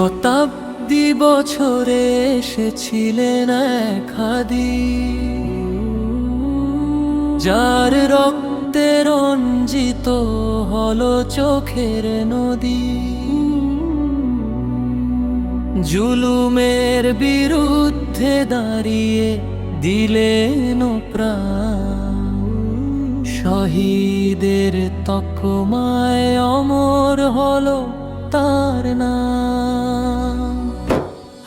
শতাব্দী বছরে এসেছিলেন এক হাদি, যার রক্তে রঞ্জিত হলো চোখের নদী। জুলুমের বিরুদ্ধে দাঁড়িয়ে দিলেন প্রাণ, শহীদের তকমায় অমর হলো তার নাম।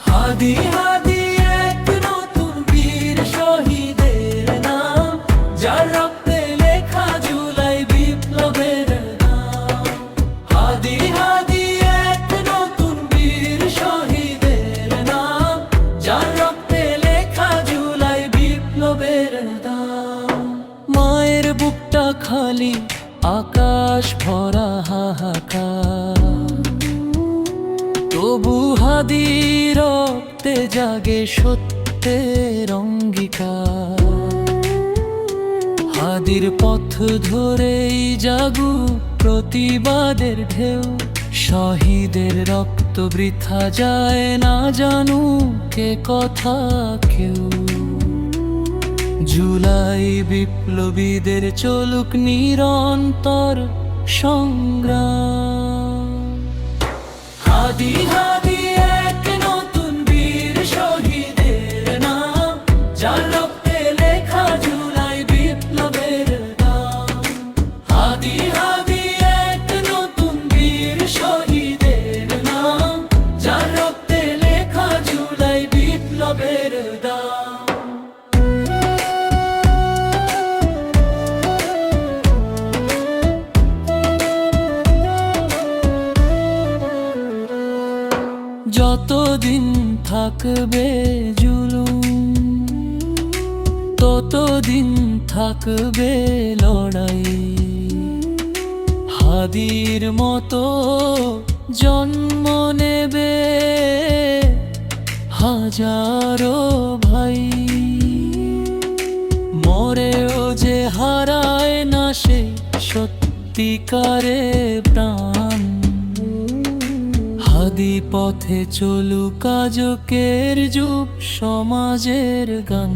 হাদি হাদি এক নতুন বীর শহীদের নাম, যার রক্তে লেখা জুলাই বিপ্লবের নাম। হাদি হাদি এক নতুন বীর শহীদের নাম, যার রক্তে লেখা জুলাই বিপ্লবের নাম। মায়ের বুকটা খালি, আকাশ ভরা হাহাকার, তবু হাদি রক্তে জাগে সত্যের অঙ্গীকার। হাদির পথ ধরেই জাগু প্রতিবাদের ঢেউ, শহীদের রক্ত বৃথা যায় না জানুক এ কথা কেউ। জুলাই বিপ্লবীদের চলুক নিরন্তর সংগ্রাম। হাদি হাদি এক নতুন বীর শহীদের নাম, যার রক্তে লেখা জুলাই বিপ্লবের নাম। হাদি হাদি এক নতুন বীর শহীদের নাম, যার রক্তে লেখা জুলাই বিপ্লবের নাম। যতদিন থাকবে জুলুম, ততদিন থাকবে লড়াই। হাদির মতো জন্ম নেবে হাজারো ভাই, মরেও যে হারায় না সে সত্যিকারে প্রাণ। হাদি পথে চলুক আজকের যুগ সমাজের গান।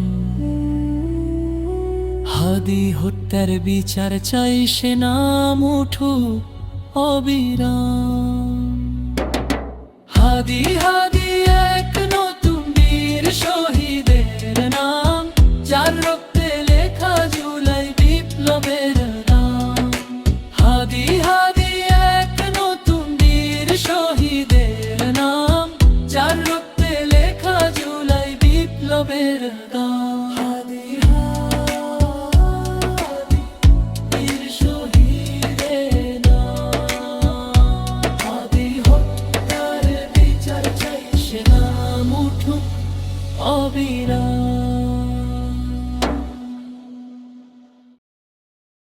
হাদি হত্যার বিচার চাই, সে নাম উঠুক অবিরাম। হাদি হাদি এক নতুন বীর শহীদের নাম, যার রক্তে লেখা জুলাই বিপ্লবের নাম। হাদি হাদি এক নতুন বীর শহীদের নাম, যার রক্তে লেখা জুলাই বিপ্লবের